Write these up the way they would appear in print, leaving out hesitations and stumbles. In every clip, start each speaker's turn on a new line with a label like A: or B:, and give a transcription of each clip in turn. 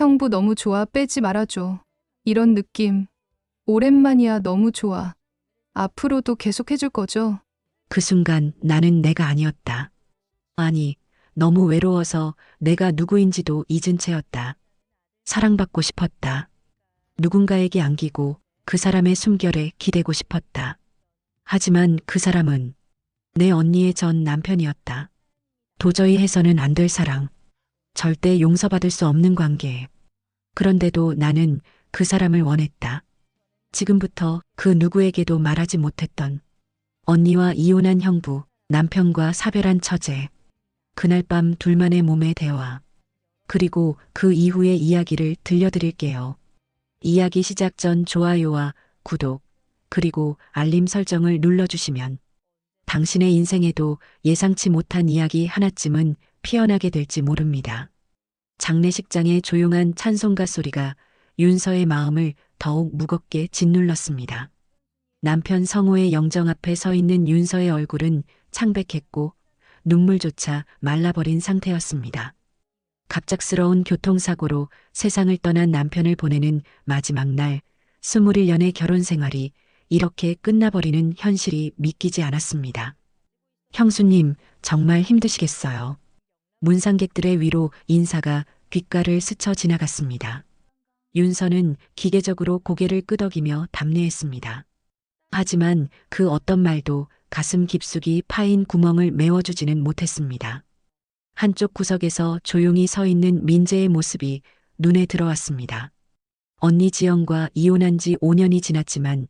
A: 형부 너무 좋아. 빼지 말아줘. 이런 느낌. 오랜만이야. 너무 좋아. 앞으로도 계속 해줄 거죠?
B: 그 순간 나는 내가 아니었다. 아니, 너무 외로워서 내가 누구인지도 잊은 채였다. 사랑받고 싶었다. 누군가에게 안기고 그 사람의 숨결에 기대고 싶었다. 하지만 그 사람은 내 언니의 전 남편이었다. 도저히 해서는 안 될 사랑. 절대 용서받을 수 없는 관계. 그런데도 나는 그 사람을 원했다. 지금부터 그 누구에게도 말하지 못했던 언니와 이혼한 형부, 남편과 사별한 처제. 그날 밤 둘만의 몸의 대화. 그리고 그 이후의 이야기를 들려드릴게요. 이야기 시작 전 좋아요와 구독, 그리고 알림 설정을 눌러주시면 당신의 인생에도 예상치 못한 이야기 하나쯤은 피어나게 될지 모릅니다. 장례식장의 조용한 찬송가 소리가 윤서의 마음을 더욱 무겁게 짓눌렀습니다. 남편 성호의 영정 앞에 서 있는 윤서의 얼굴은 창백했고 눈물조차 말라버린 상태였습니다. 갑작스러운 교통사고로 세상을 떠난 남편을 보내는 마지막 날, 21년의 결혼 생활이 이렇게 끝나버리는 현실이 믿기지 않았습니다. 형수님, 정말 힘드시겠어요. 문상객들의 위로 인사가 귓가를 스쳐 지나갔습니다. 윤서는 기계적으로 고개를 끄덕이며 답례했습니다. 하지만 그 어떤 말도 가슴 깊숙이 파인 구멍을 메워주지는 못했습니다. 한쪽 구석에서 조용히 서 있는 민재의 모습이 눈에 들어왔습니다. 언니 지영과 이혼한 지 5년이 지났지만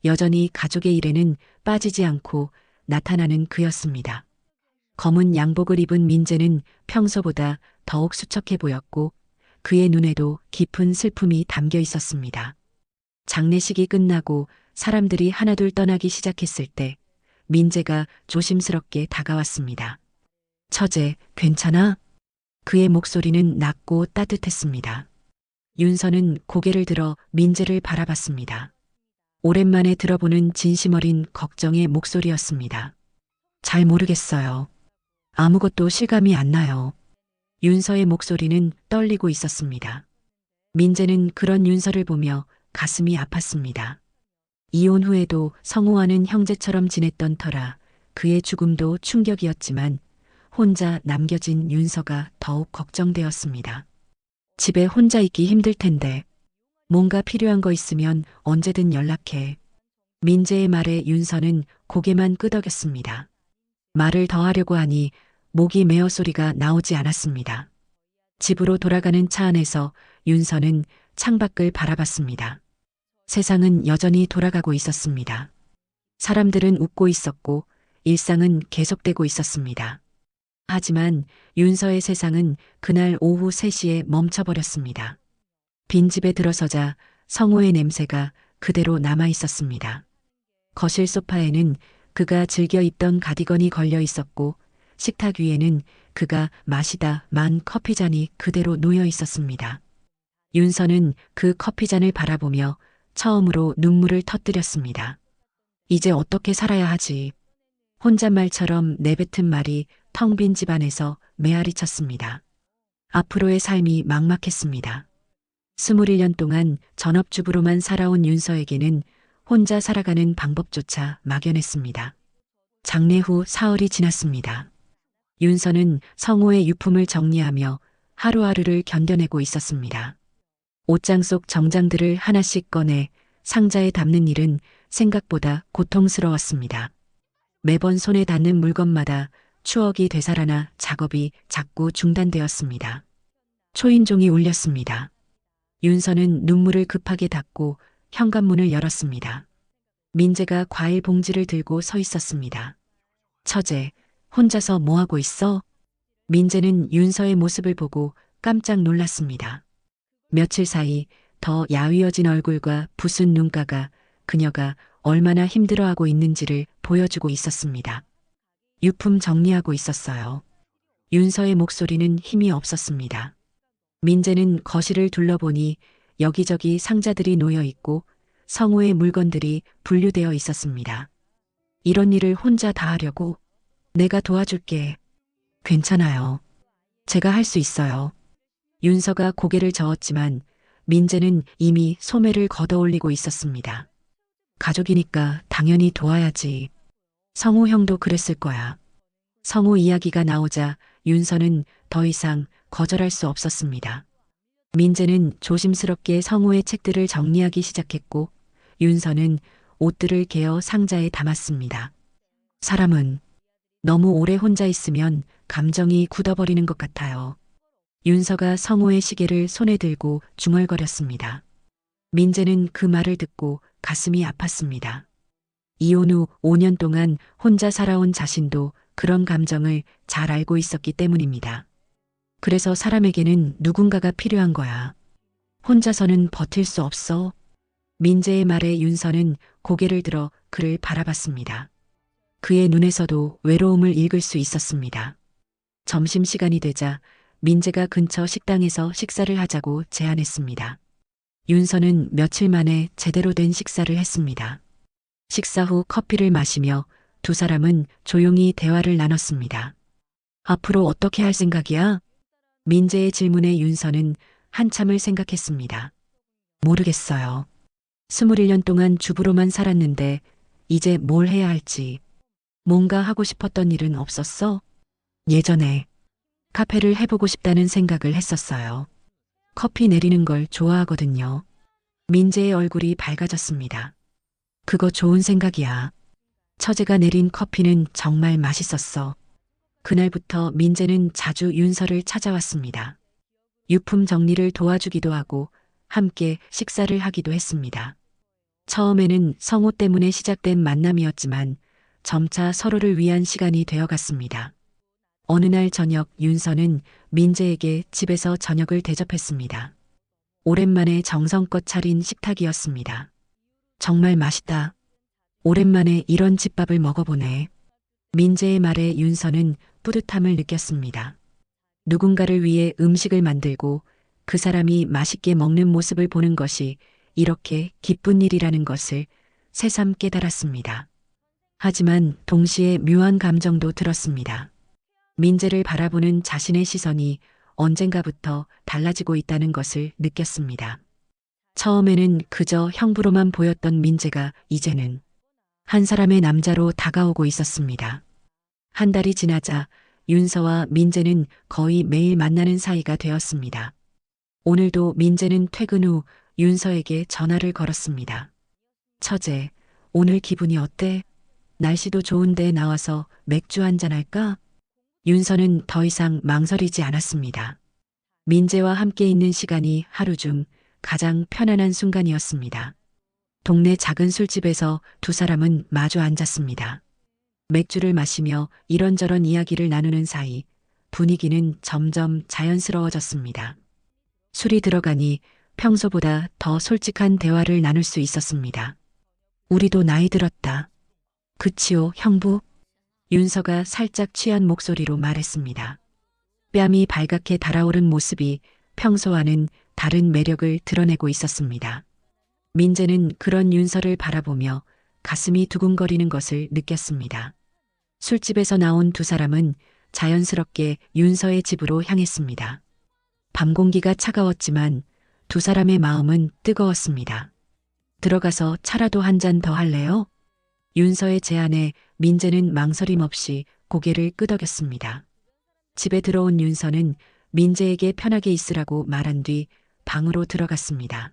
B: 여전히 가족의 일에는 빠지지 않고 나타나는 그였습니다. 검은 양복을 입은 민재는 평소보다 더욱 수척해 보였고 그의 눈에도 깊은 슬픔이 담겨 있었습니다. 장례식이 끝나고 사람들이 하나둘 떠나기 시작했을 때 민재가 조심스럽게 다가왔습니다. 처제, 괜찮아? 그의 목소리는 낮고 따뜻했습니다. 윤서는 고개를 들어 민재를 바라봤습니다. 오랜만에 들어보는 진심 어린 걱정의 목소리였습니다. 잘 모르겠어요. 아무것도 실감이 안 나요. 윤서의 목소리는 떨리고 있었습니다. 민재는 그런 윤서를 보며 가슴이 아팠습니다. 이혼 후에도 성호와는 형제처럼 지냈던 터라 그의 죽음도 충격이었지만 혼자 남겨진 윤서가 더욱 걱정되었습니다. 집에 혼자 있기 힘들 텐데 뭔가 필요한 거 있으면 언제든 연락해. 민재의 말에 윤서는 고개만 끄덕였습니다. 말을 더 하려고 하니 목이 메어 소리가 나오지 않았습니다. 집으로 돌아가는 차 안에서 윤서는 창밖을 바라봤습니다. 세상은 여전히 돌아가고 있었습니다. 사람들은 웃고 있었고 일상은 계속되고 있었습니다. 하지만 윤서의 세상은 그날 오후 3시에 멈춰버렸습니다. 빈집에 들어서자 성호의 냄새가 그대로 남아 있었습니다. 거실 소파에는 그가 즐겨 입던 가디건이 걸려 있었고 식탁 위에는 그가 마시다 만 커피잔이 그대로 놓여 있었습니다. 윤서는 그 커피잔을 바라보며 처음으로 눈물을 터뜨렸습니다. 이제 어떻게 살아야 하지? 혼잣말처럼 내뱉은 말이 텅 빈 집안에서 메아리 쳤습니다. 앞으로의 삶이 막막했습니다. 21년 동안 전업주부로만 살아온 윤서에게는 혼자 살아가는 방법조차 막연했습니다. 장례 후 사흘이 지났습니다. 윤서는 성호의 유품을 정리하며 하루하루를 견뎌내고 있었습니다. 옷장 속 정장들을 하나씩 꺼내 상자에 담는 일은 생각보다 고통스러웠습니다. 매번 손에 닿는 물건마다 추억이 되살아나 작업이 자꾸 중단되었습니다. 초인종이 울렸습니다. 윤서는 눈물을 급하게 닦고 현관문을 열었습니다. 민재가 과일 봉지를 들고 서 있었습니다. 처제, 혼자서 뭐하고 있어? 민재는 윤서의 모습을 보고 깜짝 놀랐습니다. 며칠 사이 더 야위어진 얼굴과 부순 눈가가 그녀가 얼마나 힘들어하고 있는지를 보여주고 있었습니다. 유품 정리하고 있었어요. 윤서의 목소리는 힘이 없었습니다. 민재는 거실을 둘러보니 여기저기 상자들이 놓여 있고 성호의 물건들이 분류되어 있었습니다. 이런 일을 혼자 다 하려고? 내가 도와줄게. 괜찮아요. 제가 할 수 있어요. 윤서가 고개를 저었지만 민재는 이미 소매를 걷어올리고 있었습니다. 가족이니까 당연히 도와야지. 성우 형도 그랬을 거야. 성우 이야기가 나오자 윤서는 더 이상 거절할 수 없었습니다. 민재는 조심스럽게 성우의 책들을 정리하기 시작했고 윤서는 옷들을 개어 상자에 담았습니다. 사람은 너무 오래 혼자 있으면 감정이 굳어버리는 것 같아요. 윤서가 성우의 시계를 손에 들고 중얼거렸습니다. 민재는 그 말을 듣고 가슴이 아팠습니다. 이혼 후 5년 동안 혼자 살아온 자신도 그런 감정을 잘 알고 있었기 때문입니다. 그래서 사람에게는 누군가가 필요한 거야. 혼자서는 버틸 수 없어. 민재의 말에 윤서는 고개를 들어 그를 바라봤습니다. 그의 눈에서도 외로움을 읽을 수 있었습니다. 점심시간이 되자 민재가 근처 식당에서 식사를 하자고 제안했습니다. 윤서는 며칠 만에 제대로 된 식사를 했습니다. 식사 후 커피를 마시며 두 사람은 조용히 대화를 나눴습니다. 앞으로 어떻게 할 생각이야? 민재의 질문에 윤서는 한참을 생각했습니다. 모르겠어요. 21년 동안 주부로만 살았는데 이제 뭘 해야 할지. 뭔가 하고 싶었던 일은 없었어? 예전에 카페를 해보고 싶다는 생각을 했었어요. 커피 내리는 걸 좋아하거든요. 민재의 얼굴이 밝아졌습니다. 그거 좋은 생각이야. 처제가 내린 커피는 정말 맛있었어. 그날부터 민재는 자주 윤서를 찾아왔습니다. 유품 정리를 도와주기도 하고 함께 식사를 하기도 했습니다. 처음에는 성우 때문에 시작된 만남이었지만 점차 서로를 위한 시간이 되어갔습니다. 어느 날 저녁 윤서는 민재에게 집에서 저녁을 대접했습니다. 오랜만에 정성껏 차린 식탁이었습니다. 정말 맛있다. 오랜만에 이런 집밥을 먹어보네. 민재의 말에 윤서는 뿌듯함을 느꼈습니다. 누군가를 위해 음식을 만들고 그 사람이 맛있게 먹는 모습을 보는 것이 이렇게 기쁜 일이라는 것을 새삼 깨달았습니다. 하지만 동시에 묘한 감정도 들었습니다. 민재를 바라보는 자신의 시선이 언젠가부터 달라지고 있다는 것을 느꼈습니다. 처음에는 그저 형부로만 보였던 민재가 이제는 한 사람의 남자로 다가오고 있었습니다. 한 달이 지나자 윤서와 민재는 거의 매일 만나는 사이가 되었습니다. 오늘도 민재는 퇴근 후 윤서에게 전화를 걸었습니다. 처제, 오늘 기분이 어때? 날씨도 좋은데 나와서 맥주 한잔 할까? 윤서는 더 이상 망설이지 않았습니다. 민재와 함께 있는 시간이 하루 중 가장 편안한 순간이었습니다. 동네 작은 술집에서 두 사람은 마주 앉았습니다. 맥주를 마시며 이런저런 이야기를 나누는 사이 분위기는 점점 자연스러워졌습니다. 술이 들어가니 평소보다 더 솔직한 대화를 나눌 수 있었습니다. 우리도 나이 들었다. 그치요, 형부? 윤서가 살짝 취한 목소리로 말했습니다. 뺨이 발갛게 달아오른 모습이 평소와는 다른 매력을 드러내고 있었습니다. 민재는 그런 윤서를 바라보며 가슴이 두근거리는 것을 느꼈습니다. 술집에서 나온 두 사람은 자연스럽게 윤서의 집으로 향했습니다. 밤 공기가 차가웠지만 두 사람의 마음은 뜨거웠습니다. 들어가서 차라도 한 잔 더 할래요? 윤서의 제안에 민재는 망설임 없이 고개를 끄덕였습니다. 집에 들어온 윤서는 민재에게 편하게 있으라고 말한 뒤 방으로 들어갔습니다.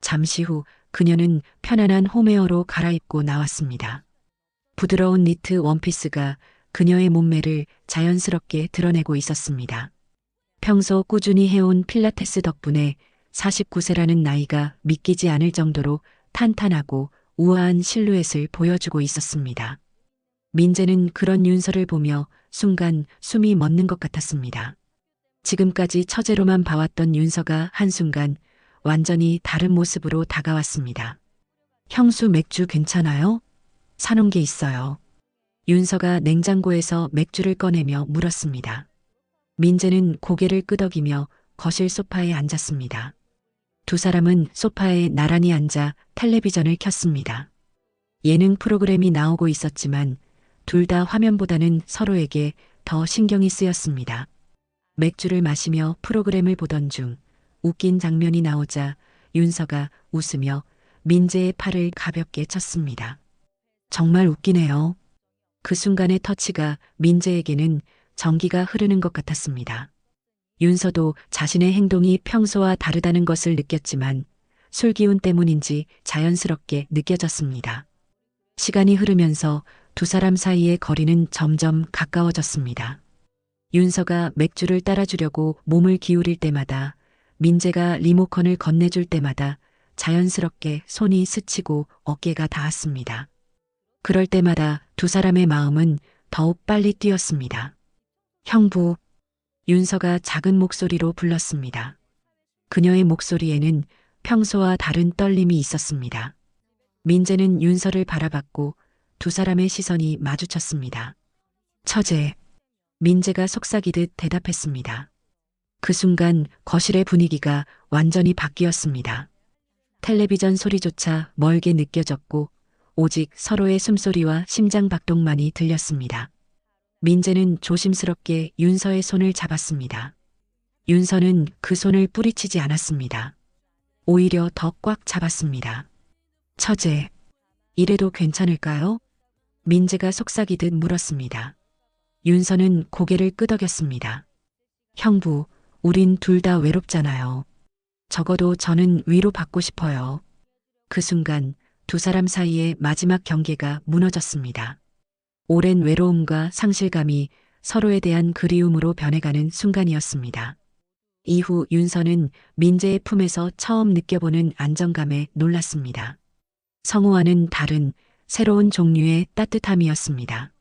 B: 잠시 후 그녀는 편안한 홈웨어로 갈아입고 나왔습니다. 부드러운 니트 원피스가 그녀의 몸매를 자연스럽게 드러내고 있었습니다. 평소 꾸준히 해온 필라테스 덕분에 49세라는 나이가 믿기지 않을 정도로 탄탄하고 우아한 실루엣을 보여주고 있었습니다. 민재는 그런 윤서를 보며 순간 숨이 멎는 것 같았습니다. 지금까지 처제로만 봐왔던 윤서가 한순간 완전히 다른 모습으로 다가왔습니다. 형수 맥주 괜찮아요? 사놓은 게 있어요. 윤서가 냉장고에서 맥주를 꺼내며 물었습니다. 민재는 고개를 끄덕이며 거실 소파에 앉았습니다. 두 사람은 소파에 나란히 앉아 텔레비전을 켰습니다. 예능 프로그램이 나오고 있었지만 둘 다 화면보다는 서로에게 더 신경이 쓰였습니다. 맥주를 마시며 프로그램을 보던 중 웃긴 장면이 나오자 윤서가 웃으며 민재의 팔을 가볍게 쳤습니다. 정말 웃기네요. 그 순간의 터치가 민재에게는 전기가 흐르는 것 같았습니다. 윤서도 자신의 행동이 평소와 다르다는 것을 느꼈지만 술 기운 때문인지 자연스럽게 느껴졌습니다. 시간이 흐르면서 두 사람 사이의 거리는 점점 가까워졌습니다. 윤서가 맥주를 따라주려고 몸을 기울일 때마다 민재가 리모컨을 건네줄 때마다 자연스럽게 손이 스치고 어깨가 닿았습니다. 그럴 때마다 두 사람의 마음은 더욱 빨리 뛰었습니다. 형부, 윤서가 작은 목소리로 불렀습니다. 그녀의 목소리에는 평소와 다른 떨림이 있었습니다. 민재는 윤서를 바라봤고 두 사람의 시선이 마주쳤습니다. 처제, 민재가 속삭이듯 대답했습니다. 그 순간 거실의 분위기가 완전히 바뀌었습니다. 텔레비전 소리조차 멀게 느껴졌고 오직 서로의 숨소리와 심장 박동만이 들렸습니다. 민재는 조심스럽게 윤서의 손을 잡았습니다. 윤서는 그 손을 뿌리치지 않았습니다. 오히려 더 꽉 잡았습니다. 처제, 이래도 괜찮을까요? 민재가 속삭이듯 물었습니다. 윤서는 고개를 끄덕였습니다. 형부, 우린 둘 다 외롭잖아요. 적어도 저는 위로받고 싶어요. 그 순간 두 사람 사이의 마지막 경계가 무너졌습니다. 오랜 외로움과 상실감이 서로에 대한 그리움으로 변해가는 순간이었습니다. 이후 윤서는 민재의 품에서 처음 느껴보는 안정감에 놀랐습니다. 성우와는 다른 새로운 종류의 따뜻함이었습니다.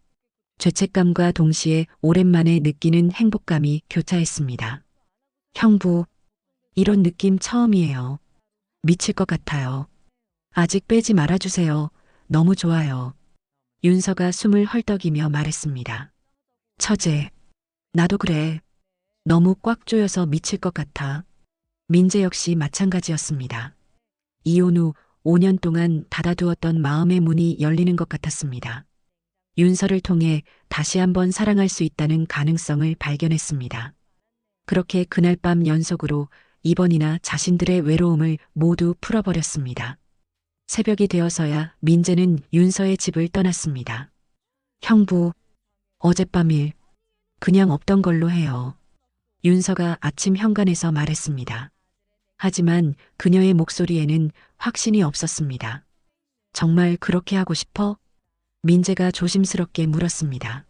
B: 죄책감과 동시에 오랜만에 느끼는 행복감이 교차했습니다. 형부, 이런 느낌 처음이에요. 미칠 것 같아요. 아직 빼지 말아주세요. 너무 좋아요. 윤서가 숨을 헐떡이며 말했습니다. 처제, 나도 그래. 너무 꽉 조여서 미칠 것 같아. 민재 역시 마찬가지였습니다. 이혼 후 5년 동안 닫아두었던 마음의 문이 열리는 것 같았습니다. 윤서를 통해 다시 한번 사랑할 수 있다는 가능성을 발견했습니다. 그렇게 그날 밤 연속으로 이번이나 자신들의 외로움을 모두 풀어버렸습니다. 새벽이 되어서야 민재는 윤서의 집을 떠났습니다. 형부, 어젯밤 일 그냥 없던 걸로 해요. 윤서가 아침 현관에서 말했습니다. 하지만 그녀의 목소리에는 확신이 없었습니다. 정말 그렇게 하고 싶어? 민재가 조심스럽게 물었습니다.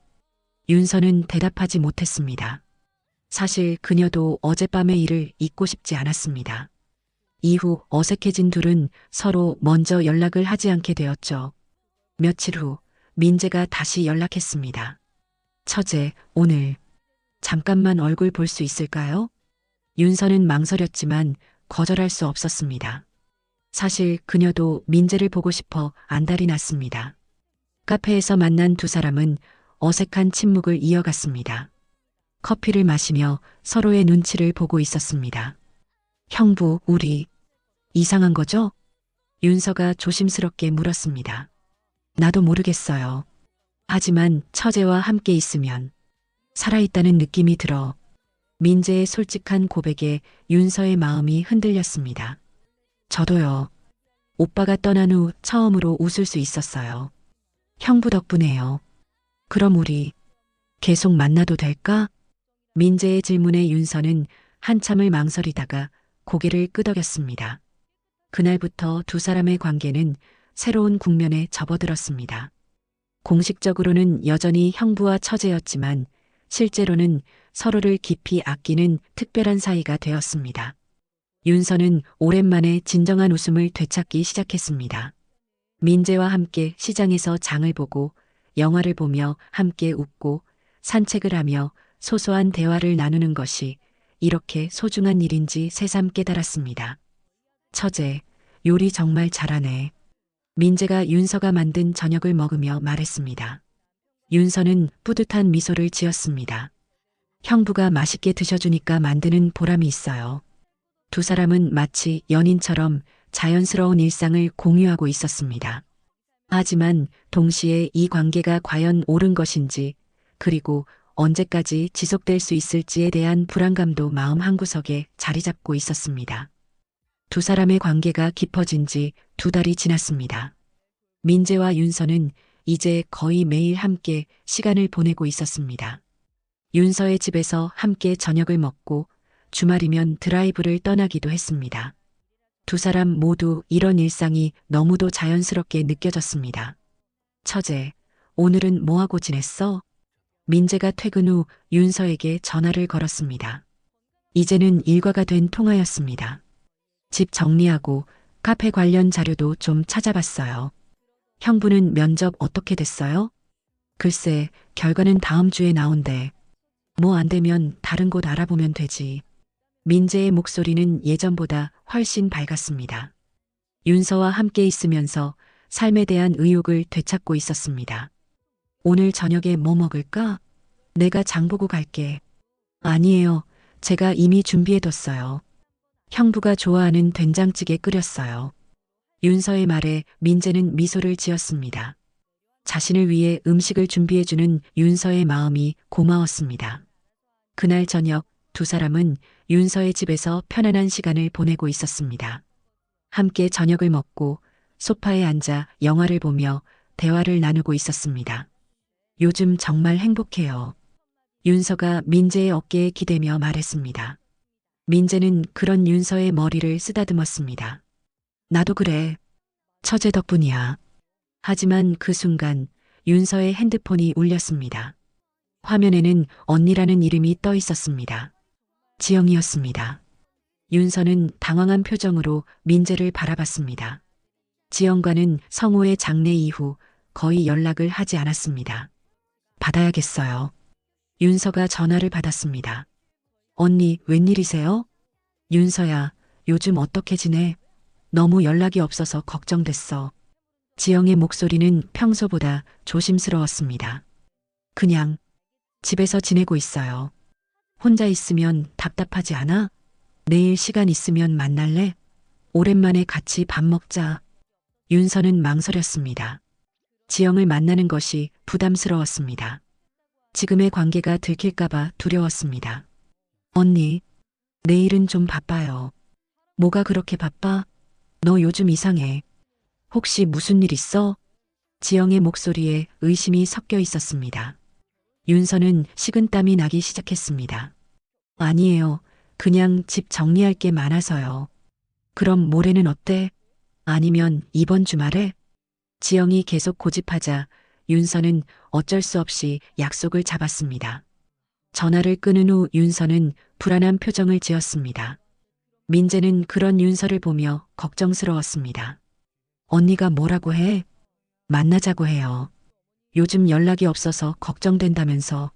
B: 윤서는 대답하지 못했습니다. 사실 그녀도 어젯밤의 일을 잊고 싶지 않았습니다. 이후 어색해진 둘은 서로 먼저 연락을 하지 않게 되었죠. 며칠 후 민재가 다시 연락했습니다. 처제, 오늘 잠깐만 얼굴 볼 수 있을까요? 윤서는 망설였지만 거절할 수 없었습니다. 사실 그녀도 민재를 보고 싶어 안달이 났습니다. 카페에서 만난 두 사람은 어색한 침묵을 이어갔습니다. 커피를 마시며 서로의 눈치를 보고 있었습니다. 형부, 우리 이상한 거죠? 윤서가 조심스럽게 물었습니다. 나도 모르겠어요. 하지만 처제와 함께 있으면 살아있다는 느낌이 들어. 민재의 솔직한 고백에 윤서의 마음이 흔들렸습니다. 저도요. 오빠가 떠난 후 처음으로 웃을 수 있었어요. 형부 덕분에요. 그럼 우리 계속 만나도 될까? 민재의 질문에 윤서는 한참을 망설이다가 고개를 끄덕였습니다. 그날부터 두 사람의 관계는 새로운 국면에 접어들었습니다. 공식적으로는 여전히 형부와 처제였지만 실제로는 서로를 깊이 아끼는 특별한 사이가 되었습니다. 윤서는 오랜만에 진정한 웃음을 되찾기 시작했습니다. 민재와 함께 시장에서 장을 보고 영화를 보며 함께 웃고 산책을 하며 소소한 대화를 나누는 것이 이렇게 소중한 일인지 새삼 깨달았습니다. 처제, 요리 정말 잘하네. 민재가 윤서가 만든 저녁을 먹으며 말했습니다. 윤서는 뿌듯한 미소를 지었습니다. 형부가 맛있게 드셔주니까 만드는 보람이 있어요. 두 사람은 마치 연인처럼 자연스러운 일상을 공유하고 있었습니다. 하지만 동시에 이 관계가 과연 옳은 것인지, 그리고 언제까지 지속될 수 있을지에 대한 불안감도 마음 한구석에 자리 잡고 있었습니다. 두 사람의 관계가 깊어진 지 2달이 지났습니다. 민재와 윤서는 이제 거의 매일 함께 시간을 보내고 있었습니다. 윤서의 집에서 함께 저녁을 먹고 주말이면 드라이브를 떠나기도 했습니다. 두 사람 모두 이런 일상이 너무도 자연스럽게 느껴졌습니다. 처제, 오늘은 뭐하고 지냈어? 민재가 퇴근 후 윤서에게 전화를 걸었습니다. 이제는 일과가 된 통화였습니다. 집 정리하고 카페 관련 자료도 좀 찾아봤어요. 형부는 면접 어떻게 됐어요? 글쎄, 결과는 다음 주에 나온대. 뭐 안 되면 다른 곳 알아보면 되지. 민재의 목소리는 예전보다 훨씬 밝았습니다. 윤서와 함께 있으면서 삶에 대한 의욕을 되찾고 있었습니다. 오늘 저녁에 뭐 먹을까? 내가 장 보고 갈게. 아니에요. 제가 이미 준비해뒀어요. 형부가 좋아하는 된장찌개 끓였어요. 윤서의 말에 민재는 미소를 지었습니다. 자신을 위해 음식을 준비해주는 윤서의 마음이 고마웠습니다. 그날 저녁 두 사람은 윤서의 집에서 편안한 시간을 보내고 있었습니다. 함께 저녁을 먹고 소파에 앉아 영화를 보며 대화를 나누고 있었습니다. 요즘 정말 행복해요. 윤서가 민재의 어깨에 기대며 말했습니다. 민재는 그런 윤서의 머리를 쓰다듬었습니다. 나도 그래. 처제 덕분이야. 하지만 그 순간 윤서의 핸드폰이 울렸습니다. 화면에는 언니라는 이름이 떠 있었습니다. 지영이었습니다. 윤서는 당황한 표정으로 민재를 바라봤습니다. 지영과는 성호의 장례 이후 거의 연락을 하지 않았습니다. 받아야겠어요. 윤서가 전화를 받았습니다. 언니, 웬일이세요? 윤서야, 요즘 어떻게 지내? 너무 연락이 없어서 걱정됐어. 지영의 목소리는 평소보다 조심스러웠습니다. 그냥 집에서 지내고 있어요. 혼자 있으면 답답하지 않아? 내일 시간 있으면 만날래? 오랜만에 같이 밥 먹자. 윤서는 망설였습니다. 지영을 만나는 것이 부담스러웠습니다. 지금의 관계가 들킬까봐 두려웠습니다. 언니, 내일은 좀 바빠요. 뭐가 그렇게 바빠? 너 요즘 이상해. 혹시 무슨 일 있어? 지영의 목소리에 의심이 섞여 있었습니다. 윤서는 식은땀이 나기 시작했습니다. 아니에요. 그냥 집 정리할 게 많아서요. 그럼 모레는 어때? 아니면 이번 주말에? 지영이 계속 고집하자 윤서는 어쩔 수 없이 약속을 잡았습니다. 전화를 끊은 후 윤서는 불안한 표정을 지었습니다. 민재는 그런 윤서를 보며 걱정스러웠습니다. 언니가 뭐라고 해? 만나자고 해요. 요즘 연락이 없어서 걱정된다면서.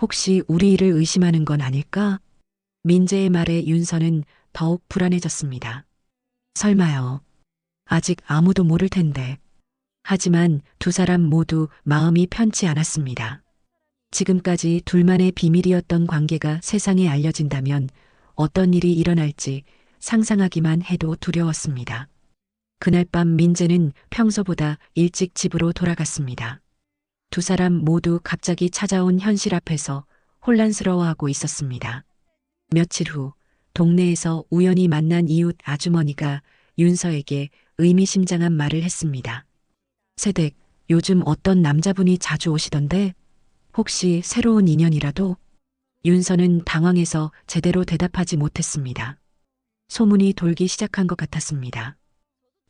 B: 혹시 우리 일을 의심하는 건 아닐까? 민재의 말에 윤서는 더욱 불안해졌습니다. 설마요. 아직 아무도 모를 텐데. 하지만 두 사람 모두 마음이 편치 않았습니다. 지금까지 둘만의 비밀이었던 관계가 세상에 알려진다면 어떤 일이 일어날지 상상하기만 해도 두려웠습니다. 그날 밤 민재는 평소보다 일찍 집으로 돌아갔습니다. 두 사람 모두 갑자기 찾아온 현실 앞에서 혼란스러워하고 있었습니다. 며칠 후 동네에서 우연히 만난 이웃 아주머니가 윤서에게 의미심장한 말을 했습니다. 세댁, 요즘 어떤 남자분이 자주 오시던데 혹시 새로운 인연이라도? 윤서는 당황해서 제대로 대답하지 못했습니다. 소문이 돌기 시작한 것 같았습니다.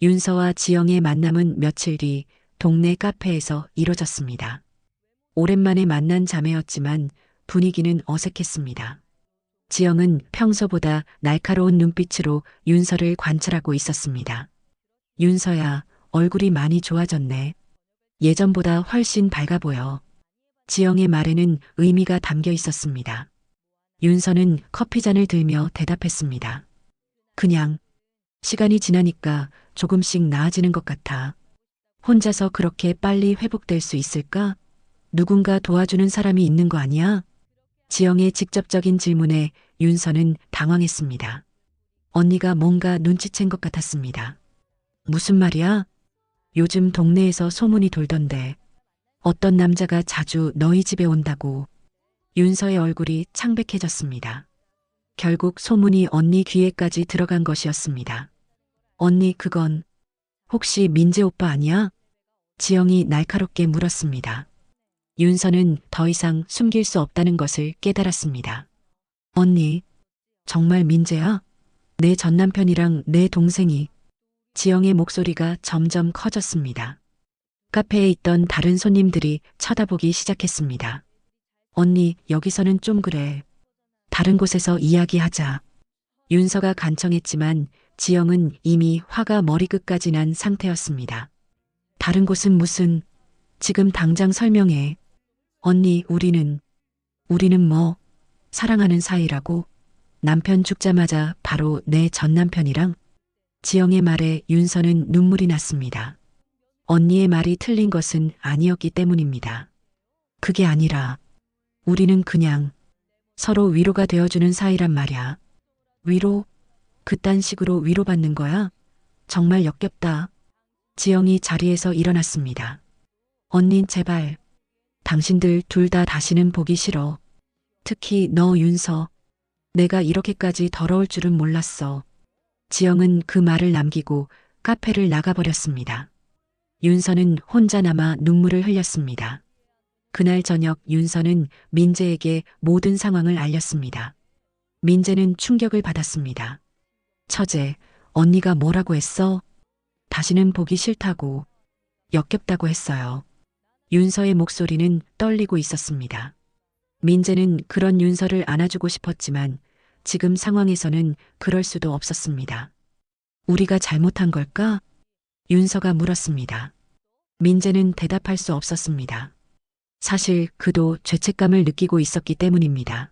B: 윤서와 지영의 만남은 며칠 뒤 동네 카페에서 이뤄졌습니다. 오랜만에 만난 자매였지만 분위기는 어색했습니다. 지영은 평소보다 날카로운 눈빛으로 윤서를 관찰하고 있었습니다. 윤서야, 얼굴이 많이 좋아졌네. 예전보다 훨씬 밝아 보여. 지영의 말에는 의미가 담겨 있었습니다. 윤서는 커피잔을 들며 대답했습니다. 그냥 시간이 지나니까 조금씩 나아지는 것 같아. 혼자서 그렇게 빨리 회복될 수 있을까? 누군가 도와주는 사람이 있는 거 아니야? 지영의 직접적인 질문에 윤서는 당황했습니다. 언니가 뭔가 눈치챈 것 같았습니다. 무슨 말이야? 요즘 동네에서 소문이 돌던데 어떤 남자가 자주 너희 집에 온다고. 윤서의 얼굴이 창백해졌습니다. 결국 소문이 언니 귀에까지 들어간 것이었습니다. 언니, 그건 혹시 민재 오빠 아니야? 지영이 날카롭게 물었습니다. 윤서는 더 이상 숨길 수 없다는 것을 깨달았습니다. 언니, 정말 민재야? 내 전남편이랑 내 동생이. 지영의 목소리가 점점 커졌습니다. 카페에 있던 다른 손님들이 쳐다보기 시작했습니다. 언니, 여기서는 좀 그래. 다른 곳에서 이야기하자. 윤서가 간청했지만 지영은 이미 화가 머리끝까지 난 상태였습니다. 다른 곳은 무슨, 지금 당장 설명해. 언니, 우리는 뭐, 사랑하는 사이라고? 남편 죽자마자 바로 내 전남편이랑? 지영의 말에 윤서는 눈물이 났습니다. 언니의 말이 틀린 것은 아니었기 때문입니다. 그게 아니라 우리는 그냥 서로 위로가 되어주는 사이란 말이야. 위로? 그딴 식으로 위로받는 거야? 정말 역겹다. 지영이 자리에서 일어났습니다. 언닌, 제발. 당신들 둘 다 다시는 보기 싫어. 특히 너, 윤서. 내가 이렇게까지 더러울 줄은 몰랐어. 지영은 그 말을 남기고 카페를 나가버렸습니다. 윤서는 혼자 남아 눈물을 흘렸습니다. 그날 저녁 윤서는 민재에게 모든 상황을 알렸습니다. 민재는 충격을 받았습니다. 처제, 언니가 뭐라고 했어? 다시는 보기 싫다고, 역겹다고 했어요. 윤서의 목소리는 떨리고 있었습니다. 민재는 그런 윤서를 안아주고 싶었지만 지금 상황에서는 그럴 수도 없었습니다. 우리가 잘못한 걸까? 윤서가 물었습니다. 민재는 대답할 수 없었습니다. 사실 그도 죄책감을 느끼고 있었기 때문입니다.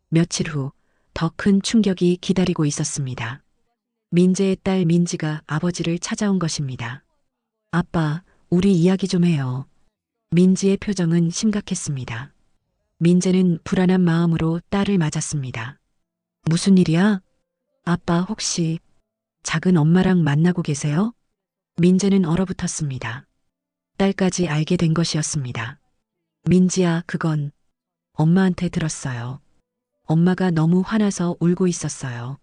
B: 며칠 후 더 큰 충격이 기다리고 있었습니다. 민재의 딸 민지가 아버지를 찾아온 것입니다. 아빠, 우리 이야기 좀 해요. 민지의 표정은 심각했습니다. 민재는 불안한 마음으로 딸을 맞았습니다. 무슨 일이야? 아빠, 혹시 작은 엄마랑 만나고 계세요? 민재는 얼어붙었습니다. 딸까지 알게 된 것이었습니다. 민지야, 그건 엄마한테 들었어요. 엄마가 너무 화나서 울고 있었어요.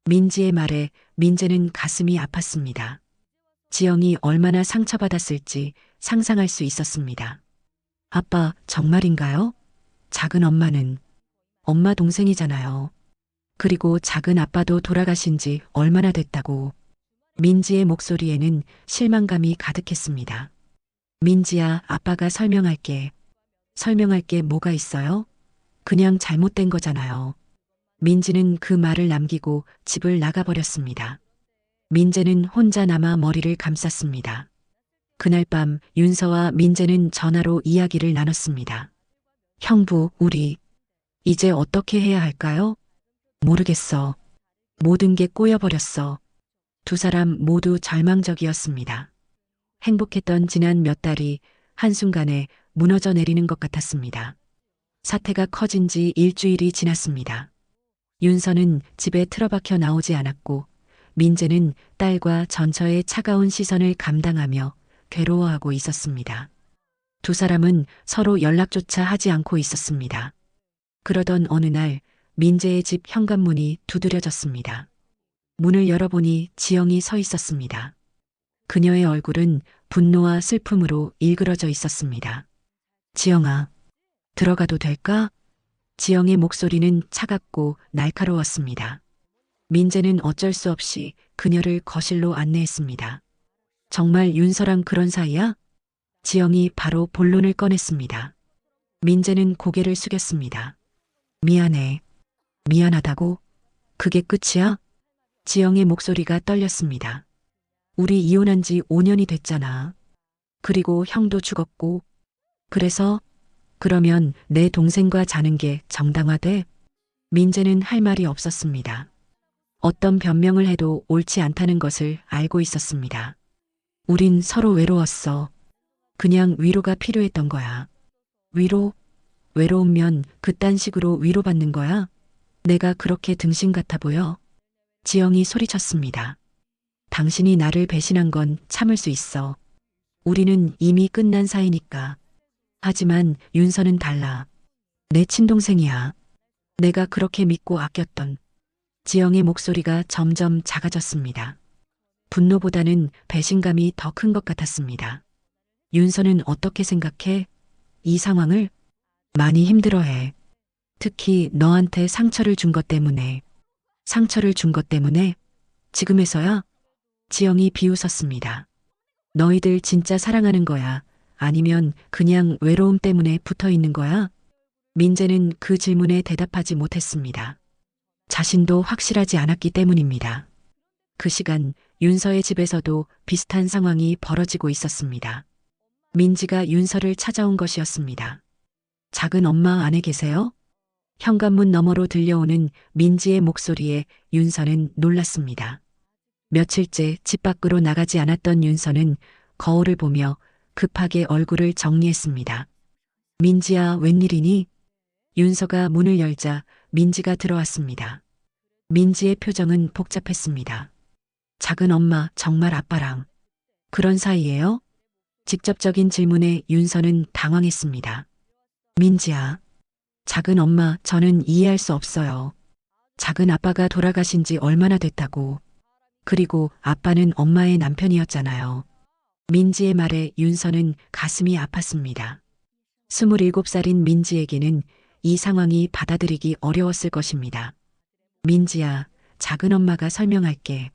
B: 민지의 말에 민재는 가슴이 아팠습니다. 지영이 얼마나 상처받았을지 상상할 수 있었습니다. 아빠, 정말인가요? 작은 엄마는 엄마 동생이잖아요. 그리고 작은 아빠도 돌아가신 지 얼마나 됐다고. 민지의 목소리에는 실망감이 가득했습니다. 민지야, 아빠가 설명할게. 설명할 게 뭐가 있어요? 그냥 잘못된 거잖아요. 민지는 그 말을 남기고 집을 나가버렸습니다. 민재는 혼자 남아 머리를 감쌌습니다. 그날 밤 윤서와 민재는 전화로 이야기를 나눴습니다. 형부, 우리 이제 어떻게 해야 할까요? 모르겠어. 모든 게 꼬여버렸어. 두 사람 모두 절망적이었습니다. 행복했던 지난 몇 달이 한순간에 무너져 내리는 것 같았습니다. 사태가 커진 지 일주일이 지났습니다. 윤서는 집에 틀어박혀 나오지 않았고 민재는 딸과 전처의 차가운 시선을 감당하며 괴로워하고 있었습니다. 두 사람은 서로 연락조차 하지 않고 있었습니다. 그러던 어느 날 민재의 집 현관문이 두드려졌습니다. 문을 열어보니 지영이 서 있었습니다. 그녀의 얼굴은 분노와 슬픔으로 일그러져 있었습니다. 지영아, 들어가도 될까? 지영의 목소리는 차갑고 날카로웠습니다. 민재는 어쩔 수 없이 그녀를 거실로 안내했습니다. 정말 윤서랑 그런 사이야? 지영이 바로 본론을 꺼냈습니다. 민재는 고개를 숙였습니다. 미안해. 미안하다고? 그게 끝이야? 지영의 목소리가 떨렸습니다. 우리 이혼한 지 5년이 됐잖아. 그리고 형도 죽었고. 그래서? 그러면 내 동생과 자는 게 정당화돼? 민재는 할 말이 없었습니다. 어떤 변명을 해도 옳지 않다는 것을 알고 있었습니다. 우린 서로 외로웠어. 그냥 위로가 필요했던 거야. 위로? 외로우면 그딴 식으로 위로받는 거야? 내가 그렇게 등신 같아 보여? 지영이 소리쳤습니다. 당신이 나를 배신한 건 참을 수 있어. 우리는 이미 끝난 사이니까. 하지만 윤서는 달라. 내 친동생이야. 내가 그렇게 믿고 아꼈던. 지영의 목소리가 점점 작아졌습니다. 분노보다는 배신감이 더 큰 것 같았습니다. 윤서는 어떻게 생각해? 이 상황을? 많이 힘들어해. 특히 너한테 상처를 준 것 때문에. 상처를 준 것 때문에? 지금에서야? 지영이 비웃었습니다. 너희들 진짜 사랑하는 거야? 아니면 그냥 외로움 때문에 붙어 있는 거야? 민재는 그 질문에 대답하지 못했습니다. 자신도 확실하지 않았기 때문입니다. 그 시간 윤서의 집에서도 비슷한 상황이 벌어지고 있었습니다. 민지가 윤서를 찾아온 것이었습니다. 작은 엄마 안에 계세요? 현관문 너머로 들려오는 민지의 목소리에 윤서는 놀랐습니다. 며칠째 집 밖으로 나가지 않았던 윤서는 거울을 보며 급하게 얼굴을 정리했습니다. 민지야, 웬일이니? 윤서가 문을 열자 민지가 들어왔습니다. 민지의 표정은 복잡했습니다. 작은 엄마, 정말 아빠랑 그런 사이예요? 직접적인 질문에 윤서는 당황했습니다. 민지야, 작은 엄마, 저는 이해할 수 없어요. 작은 아빠가 돌아가신 지 얼마나 됐다고. 그리고 아빠는 엄마의 남편이었잖아요. 민지의 말에 윤서는 가슴이 아팠습니다. 27살인 민지에게는 이 상황이 받아들이기 어려웠을 것입니다. 민지야, 작은 엄마가 설명할게.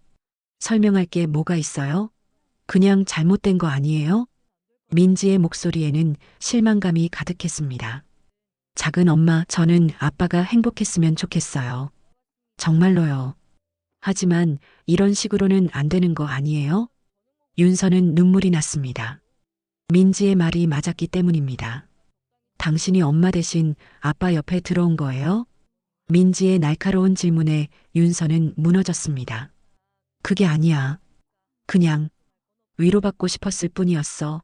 B: 설명할 게 뭐가 있어요? 그냥 잘못된 거 아니에요? 민지의 목소리에는 실망감이 가득했습니다. 작은 엄마, 저는 아빠가 행복했으면 좋겠어요. 정말로요. 하지만 이런 식으로는 안 되는 거 아니에요? 윤서는 눈물이 났습니다. 민지의 말이 맞았기 때문입니다. 당신이 엄마 대신 아빠 옆에 들어온 거예요? 민지의 날카로운 질문에 윤서는 무너졌습니다. 그게 아니야. 그냥 위로받고 싶었을 뿐이었어.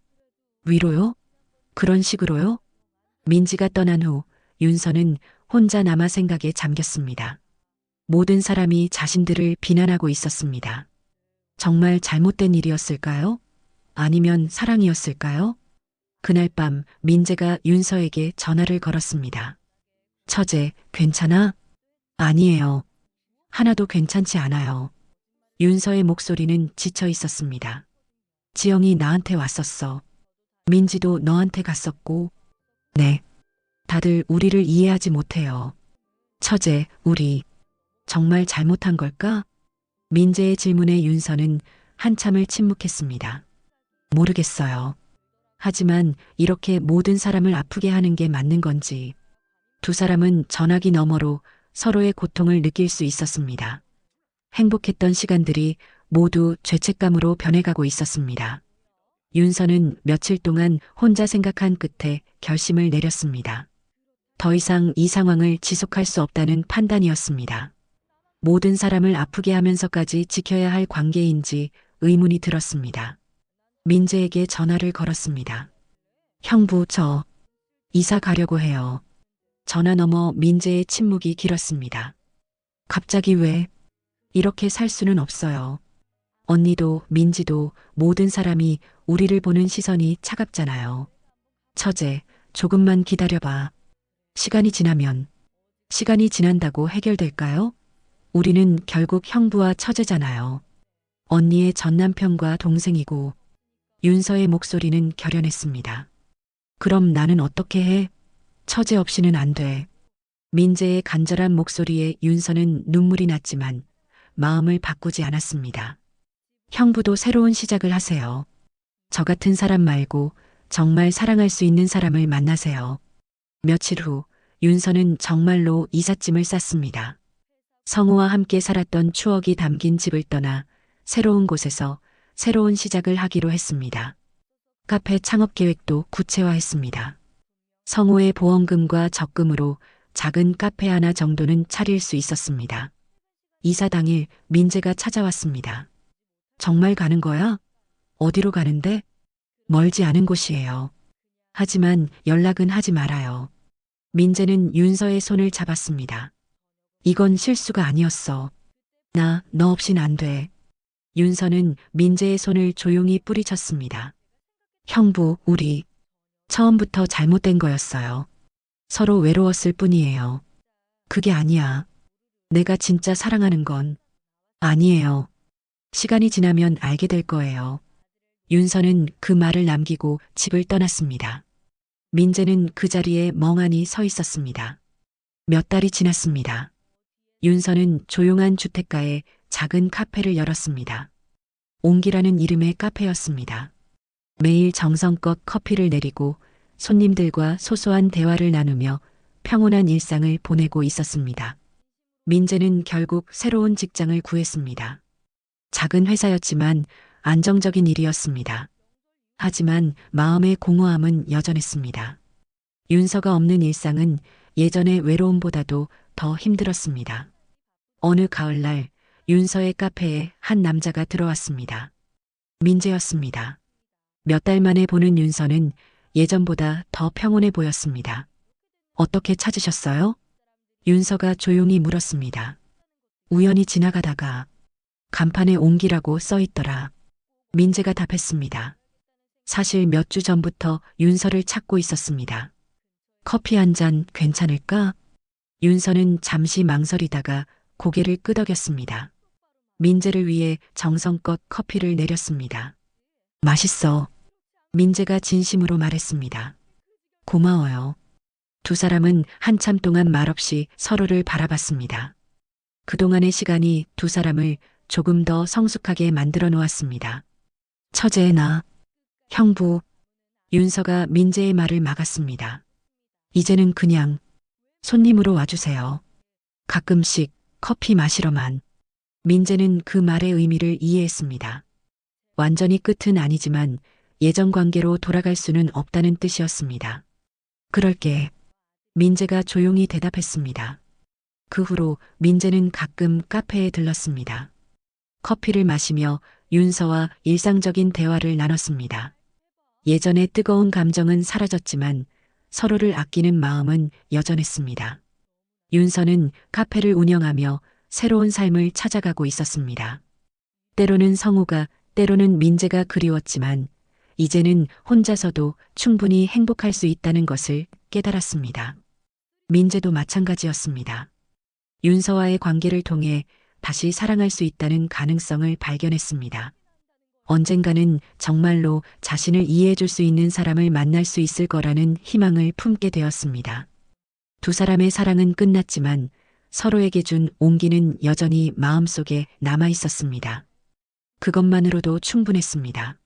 B: 위로요? 그런 식으로요? 민지가 떠난 후 윤서는 혼자 남아 생각에 잠겼습니다. 모든 사람이 자신들을 비난하고 있었습니다. 정말 잘못된 일이었을까요? 아니면 사랑이었을까요? 그날 밤 민재가 윤서에게 전화를 걸었습니다. 처제, 괜찮아? 아니에요. 하나도 괜찮지 않아요. 윤서의 목소리는 지쳐 있었습니다. 지영이 나한테 왔었어. 민지도 너한테 갔었고. 네. 다들 우리를 이해하지 못해요. 처제, 우리 정말 잘못한 걸까? 민재의 질문에 윤서는 한참을 침묵했습니다. 모르겠어요. 하지만 이렇게 모든 사람을 아프게 하는 게 맞는 건지. 두 사람은 전화기 너머로 서로의 고통을 느낄 수 있었습니다. 행복했던 시간들이 모두 죄책감으로 변해가고 있었습니다. 윤서는 며칠 동안 혼자 생각한 끝에 결심을 내렸습니다. 더 이상 이 상황을 지속할 수 없다는 판단이었습니다. 모든 사람을 아프게 하면서까지 지켜야 할 관계인지 의문이 들었습니다. 민재에게 전화를 걸었습니다. 형부, 저 이사 가려고 해요. 전화 너머 민재의 침묵이 길었습니다. 갑자기 왜? 이렇게 살 수는 없어요. 언니도 민지도 모든 사람이 우리를 보는 시선이 차갑잖아요. 처제, 조금만 기다려봐. 시간이 지난다고 해결될까요? 우리는 결국 형부와 처제잖아요. 언니의 전남편과 동생이고. 윤서의 목소리는 결연했습니다. 그럼 나는 어떻게 해? 처제 없이는 안 돼. 민재의 간절한 목소리에 윤서는 눈물이 났지만 마음을 바꾸지 않았습니다. 형부도 새로운 시작을 하세요. 저 같은 사람 말고 정말 사랑할 수 있는 사람을 만나세요. 며칠 후 윤서는 정말로 이삿짐을 쌌습니다. 성우와 함께 살았던 추억이 담긴 집을 떠나 새로운 곳에서 새로운 시작을 하기로 했습니다. 카페 창업 계획도 구체화했습니다. 성우의 보험금과 적금으로 작은 카페 하나 정도는 차릴 수 있었습니다. 이사 당일 민재가 찾아왔습니다. 정말 가는 거야? 어디로 가는데? 멀지 않은 곳이에요. 하지만 연락은 하지 말아요. 민재는 윤서의 손을 잡았습니다. 이건 실수가 아니었어. 너 없인 안 돼. 윤서는 민재의 손을 조용히 뿌리쳤습니다. 형부, 우리 처음부터 잘못된 거였어요. 서로 외로웠을 뿐이에요. 그게 아니야. 내가 진짜 사랑하는 건 아니에요. 시간이 지나면 알게 될 거예요. 윤서는 그 말을 남기고 집을 떠났습니다. 민재는 그 자리에 멍하니 서 있었습니다. 몇 달이 지났습니다. 윤서는 조용한 주택가에 작은 카페를 열었습니다. 옹기라는 이름의 카페였습니다. 매일 정성껏 커피를 내리고 손님들과 소소한 대화를 나누며 평온한 일상을 보내고 있었습니다. 민재는 결국 새로운 직장을 구했습니다. 작은 회사였지만 안정적인 일이었습니다. 하지만 마음의 공허함은 여전했습니다. 윤서가 없는 일상은 예전의 외로움보다도 더 힘들었습니다. 어느 가을날 윤서의 카페에 한 남자가 들어왔습니다. 민재였습니다. 몇 달 만에 보는 윤서는 예전보다 더 평온해 보였습니다. 어떻게 찾으셨어요? 윤서가 조용히 물었습니다. 우연히 지나가다가 간판에 옹기라고 써 있더라. 민재가 답했습니다. 사실 몇 주 전부터 윤서를 찾고 있었습니다. 커피 한 잔 괜찮을까? 윤서는 잠시 망설이다가 고개를 끄덕였습니다. 민재를 위해 정성껏 커피를 내렸습니다. 맛있어. 민재가 진심으로 말했습니다. 고마워요. 두 사람은 한참 동안 말없이 서로를 바라봤습니다. 그동안의 시간이 두 사람을 조금 더 성숙하게 만들어 놓았습니다. 처제의 나, 형부, 윤서가 민재의 말을 막았습니다. 이제는 그냥 손님으로 와주세요. 가끔씩 커피 마시러만. 민재는 그 말의 의미를 이해했습니다. 완전히 끝은 아니지만 예전 관계로 돌아갈 수는 없다는 뜻이었습니다. 그럴게. 민재가 조용히 대답했습니다. 그 후로 민재는 가끔 카페에 들렀습니다. 커피를 마시며 윤서와 일상적인 대화를 나눴습니다. 예전의 뜨거운 감정은 사라졌지만 서로를 아끼는 마음은 여전했습니다. 윤서는 카페를 운영하며 새로운 삶을 찾아가고 있었습니다. 때로는 성우가, 때로는 민재가 그리웠지만 이제는 혼자서도 충분히 행복할 수 있다는 것을 깨달았습니다. 민재도 마찬가지였습니다. 윤서와의 관계를 통해 다시 사랑할 수 있다는 가능성을 발견했습니다. 언젠가는 정말로 자신을 이해해 줄 수 있는 사람을 만날 수 있을 거라는 희망을 품게 되었습니다. 두 사람의 사랑은 끝났지만 서로에게 준 온기는 여전히 마음속에 남아 있었습니다. 그것만으로도 충분했습니다.